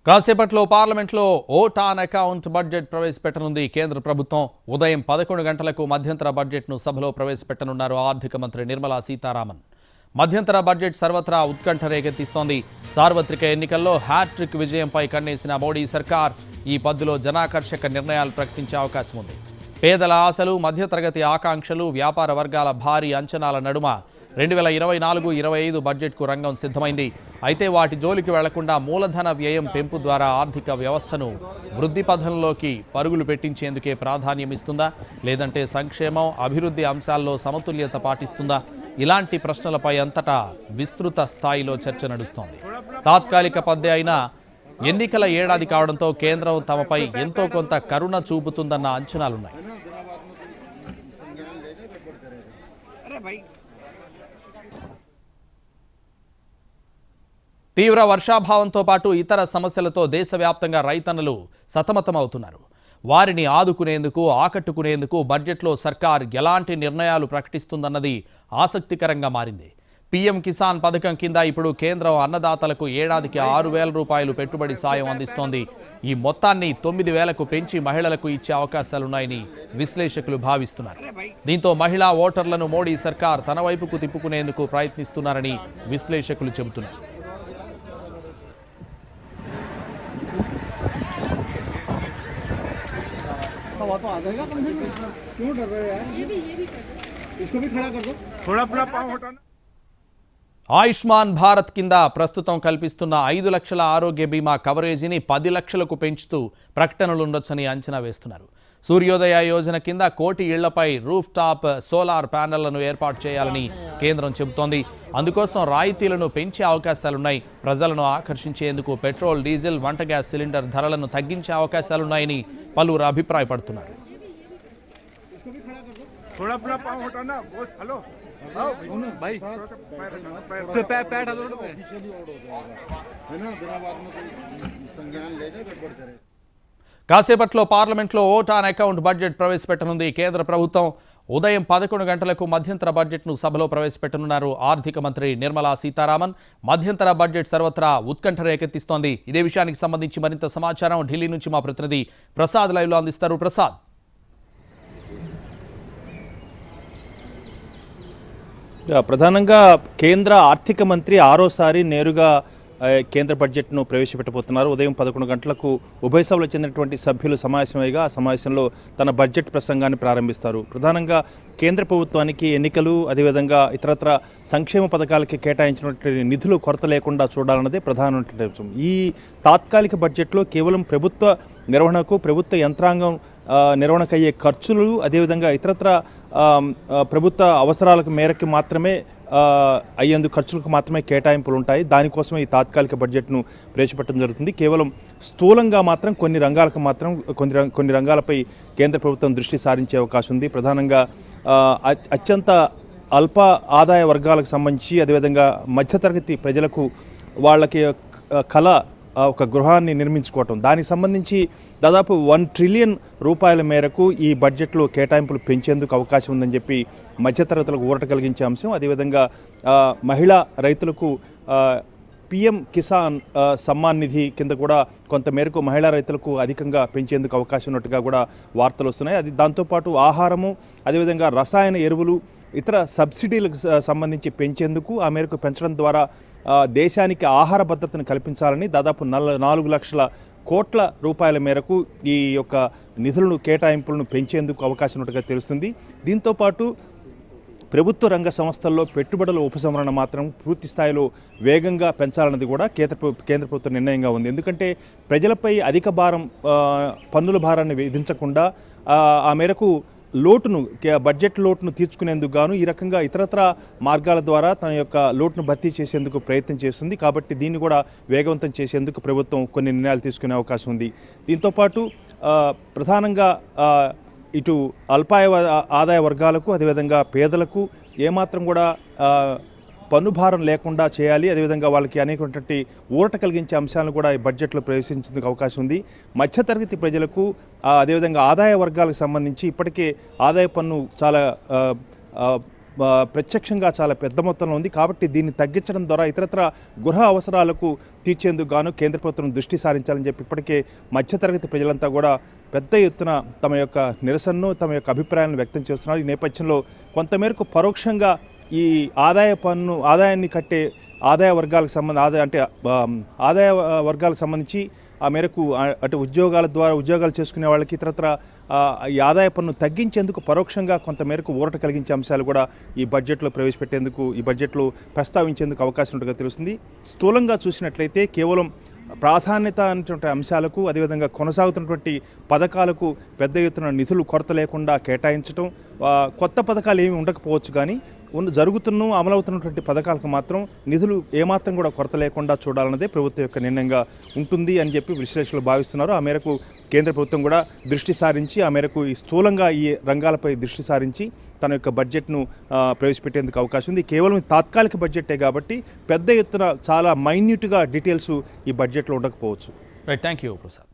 కాసేపట్లో పార్లమెంట్లో vote on account budget ప్రవేశపెట్టనుంది కేంద్ర ప్రభుత్వం. ఉదయం 11 గంటలకు మధ్యంతర బడ్జెట్ను సభలో ప్రవేశపెట్టనున్నారు ఆర్థిక మంత్రి నిర్మలా సీతారామన్. మధ్యంతర బడ్జెట్ సర్వత్రా ఉత్కంఠ రేకెత్తిస్తోంది. సార్వత్రిక ఎన్నికల్లో హ్యాట్రిక్ విజయంపై కన్నేసిన మోడీ సర్కార్ ఈ పద్దులో జనాకర్షక నిర్ణయాలు ప్రకటించే అవకాశం ఉంది. పేదల ఆశలు, మధ్యతరగతి ఆకాంక్షలు, వ్యాపార వర్గాల భారీ అంచనాల నడుమ 2024-25 బడ్జెట్కు రంగం సిద్ధమైంది. అయితే వాటి జోలికి వెళ్లకుండా మూలధన వ్యయం పెంపు ద్వారా ఆర్థిక వ్యవస్థను వృద్ధి పథంలోకి పరుగులు పెట్టించేందుకే ప్రాధాన్యం ఇస్తుందా, లేదంటే సంక్షేమం, అభివృద్ధి అంశాల్లో సమతుల్యత పాటిస్తుందా? ఇలాంటి ప్రశ్నలపై అంతటా విస్తృత స్థాయిలో చర్చ నడుస్తోంది. తాత్కాలిక పద్దే అయినా ఎన్నికల ఏడాది కావడంతో కేంద్రం తమపై ఎంతో కొంత కరుణ చూపుతుందన్న అంచనాలున్నాయి. తీవ్ర వర్షాభావంతో పాటు ఇతర సమస్యలతో దేశవ్యాప్తంగా రైతన్నలు సతమతమవుతున్నారు. వారిని ఆదుకునేందుకు, ఆకట్టుకునేందుకు బడ్జెట్లో సర్కార్ ఎలాంటి నిర్ణయాలు ప్రకటిస్తుందన్నది ఆసక్తికరంగా మారింది. పీఎం కిసాన్ పథకం కింద ఇప్పుడు కేంద్రం అన్నదాతలకు ఏడాదికి 6,000 రూపాయలు పెట్టుబడి సాయం అందిస్తోంది. ఈ మొత్తాన్ని 9,000కు పెంచి మహిళలకు ఇచ్చే అవకాశాలున్నాయని విశ్లేషకులు భావిస్తున్నారు. దీంతో మహిళా ఓటర్లను మోడీ సర్కార్ తన వైపుకు తిప్పుకునేందుకు ప్రయత్నిస్తున్నారని విశ్లేషకులు చెబుతున్నారు. क्यों डर रहे हैं? इसको भी खड़ा कर दो. थोड़ा पाँव हटाना. ఆయుష్మాన్ భారత్ కింద ప్రస్తుతం కల్పిస్తున్న 5 లక్షల ఆరోగ్య బీమా కవరేజీని 10 లక్షలకు పెంచుతూ ప్రకటనలుండొచ్చని అంచనా వేస్తున్నారు. సూర్యోదయ యోజన కింద 1 కోటి ఇళ్లపై రూఫ్ టాప్ సోలార్ ప్యానెళ్లను ఏర్పాటు చేయాలని కేంద్రం చెబుతోంది. అందుకోసం రాయితీలను పెంచే అవకాశాలున్నాయి. ప్రజలను ఆకర్షించేందుకు పెట్రోల్, డీజిల్, వంట గ్యాస్ సిలిండర్ ధరలను తగ్గించే అవకాశాలున్నాయని పలువురు అభిప్రాయపడుతున్నారు. కాసేపట్లో పార్లమెంట్లో ఓట్ ఆన్ అకౌంట్ బడ్జెట్ ప్రవేశపెట్టనుంది కేంద్ర ప్రభుత్వం. ఉదయం 11 గంటలకు మధ్యంతర బడ్జెట్ను సభలో ప్రవేశపెట్టనున్నారు ఆర్థిక మంత్రి నిర్మలా సీతారామన్. మధ్యంతర బడ్జెట్ సర్వత్రా ఉత్కంఠ రేకెత్తిస్తోంది. ఇదే విషయానికి సంబంధించి మరింత సమాచారం ఢిల్లీ నుంచి మా ప్రతినిధి ప్రసాద్ లైవ్లో అందిస్తారు. ప్రసాద్, ప్రధానంగా కేంద్ర ఆర్థిక మంత్రి ఆరోసారి నేరుగా కేంద్ర బడ్జెట్ను ప్రవేశపెట్టబోతున్నారు. ఉదయం 11 గంటలకు ఉభయ సభలో చెందినటువంటి సభ్యులు సమావేశమయ్యగా ఆ సమావేశంలో తన బడ్జెట్ ప్రసంగాన్ని ప్రారంభిస్తారు. ప్రధానంగా కేంద్ర ప్రభుత్వానికి ఎన్నికలు, అదేవిధంగా ఇతరత్ర సంక్షేమ పథకాలకి కేటాయించినటువంటి నిధులు కొరత లేకుండా చూడాలన్నదే ప్రధానమైన అంశం. ఈ తాత్కాలిక బడ్జెట్లో కేవలం ప్రభుత్వ నిర్వహణకు, ప్రభుత్వ యంత్రాంగం నిర్వహణకయ్యే ఖర్చులు, అదేవిధంగా ఇతరత్ర ప్రభుత్వ అవసరాలకు మేరకు మాత్రమే అయ్యేందుకు ఖర్చులకు మాత్రమే కేటాయింపులు ఉంటాయి. దానికోసమే ఈ తాత్కాలిక బడ్జెట్ను ప్రవేశపెట్టడం జరుగుతుంది. కేవలం స్థూలంగా మాత్రం కొన్ని రంగాలపై కేంద్ర ప్రభుత్వం దృష్టి సారించే అవకాశం ఉంది. ప్రధానంగా అత్యంత అల్ప ఆదాయ వర్గాలకు సంబంధించి, అదేవిధంగా మధ్యతరగతి ప్రజలకు వాళ్ళకి కళ ఒక గృహాన్ని నిర్మించుకోవటం, దానికి సంబంధించి దాదాపు 1 ట్రిలియన్ రూపాయల మేరకు ఈ బడ్జెట్లో కేటాయింపులు పెంచేందుకు అవకాశం ఉందని చెప్పి మధ్యతరగతులకు ఊరట కలిగించే అంశం. అదేవిధంగా మహిళా రైతులకు పీఎం కిసాన్ సమ్మాన్ నిధి కింద కూడా కొంత మేరకు మహిళా రైతులకు అధికంగా పెంచేందుకు అవకాశం ఉన్నట్టుగా కూడా వార్తలు వస్తున్నాయి. అది దాంతోపాటు ఆహారము, అదేవిధంగా రసాయన ఎరువులు, ఇతర సబ్సిడీలకు సంబంధించి పెంచేందుకు, ఆ మేరకు పెంచడం ద్వారా దేశానికి ఆహార భద్రతను కల్పించాలని దాదాపు 4 లక్షల కోట్ల రూపాయల మేరకు ఈ యొక్క నిధులను, కేటాయింపులను పెంచేందుకు అవకాశం ఉన్నట్టుగా తెలుస్తుంది. దీంతోపాటు ప్రభుత్వ రంగ సంస్థల్లో పెట్టుబడుల ఉపసంహరణ మాత్రం పూర్తి స్థాయిలో వేగంగా పెంచాలన్నది కూడా కేంద్ర ప్రభుత్వ నిర్ణయంగా ఉంది. ఎందుకంటే ప్రజలపై అధిక పన్నుల భారాన్ని విధించకుండా ఆ మేరకు బడ్జెట్ లోటును తీర్చుకునేందుకు గాను ఈ రకంగా ఇతరత్ర మార్గాల ద్వారా తన యొక్క లోటును భర్తీ చేసేందుకు ప్రయత్నం చేస్తుంది. కాబట్టి దీన్ని కూడా వేగవంతం చేసేందుకు ప్రభుత్వం కొన్ని నిర్ణయాలు తీసుకునే అవకాశం ఉంది. దీంతోపాటు ప్రధానంగా ఇటు ఆదాయ వర్గాలకు, అదేవిధంగా పేదలకు ఏమాత్రం కూడా పన్ను భారం లేకుండా చేయాలి. అదేవిధంగా వాళ్ళకి అనేకటువంటి ఊరట కలిగించే అంశాలను కూడా ఈ బడ్జెట్లో ప్రవేశించేందుకు అవకాశం ఉంది. మధ్యతరగతి ప్రజలకు, అదేవిధంగా ఆదాయ వర్గాలకు సంబంధించి ఇప్పటికే ఆదాయ పన్ను చాలా ప్రత్యక్షంగా చాలా పెద్ద మొత్తంలో ఉంది. కాబట్టి దీన్ని తగ్గించడం ద్వారా ఇతరత్ర గృహ అవసరాలకు తీర్చేందుకు గాను కేంద్ర ప్రభుత్వం దృష్టి సారించాలని చెప్పి ఇప్పటికే మధ్యతరగతి ప్రజలంతా కూడా పెద్ద ఎత్తున తమ యొక్క నిరసనను తమ యొక్క అభిప్రాయాలను వ్యక్తం చేస్తున్నారు. ఈ నేపథ్యంలో కొంతమేరకు పరోక్షంగా ఈ ఆదాయాన్ని కట్టే ఆదాయ వర్గాలకు సంబంధించి ఆ మేరకు అటు ఉద్యోగాలు చేసుకునే వాళ్ళకి ఇతరత్ర ఈ ఆదాయ పన్ను తగ్గించేందుకు పరోక్షంగా కొంతమేరకు ఊరట కలిగించే అంశాలు కూడా ఈ బడ్జెట్లో ప్రస్తావించేందుకు అవకాశం ఉంటుందిగా తెలుస్తుంది. స్థూలంగా చూసినట్లయితే కేవలం ప్రాధాన్యత అనేటువంటి అంశాలకు అదేవిధంగా కొనసాగుతున్నటువంటి పథకాలకు పెద్ద ఎత్తున నిధులు కొరత లేకుండా కేటాయించడం, కొత్త పథకాలు ఏమి ఉండకపోవచ్చు కానీ అమలవుతున్నటువంటి పథకాలకు మాత్రం నిధులు ఏమాత్రం కూడా కొరత లేకుండా చూడాలన్నదే ప్రభుత్వం యొక్క నిర్ణయంగా ఉంటుంది అని చెప్పి విశ్లేషకులు భావిస్తున్నారు. ఆ మేరకు కేంద్ర ప్రభుత్వం కూడా దృష్టి సారించి ఆ మేరకు ఈ స్థూలంగా ఈ రంగాలపై దృష్టి సారించి తన యొక్క బడ్జెట్ను ప్రవేశపెట్టేందుకు అవకాశం ఉంది. కేవలం తాత్కాలిక బడ్జెటే కాబట్టి పెద్ద ఎత్తున చాలా మైన్యూట్గా డీటెయిల్స్ ఈ బడ్జెట్లో ఉండకపోవచ్చు. Right, thank you Prasad.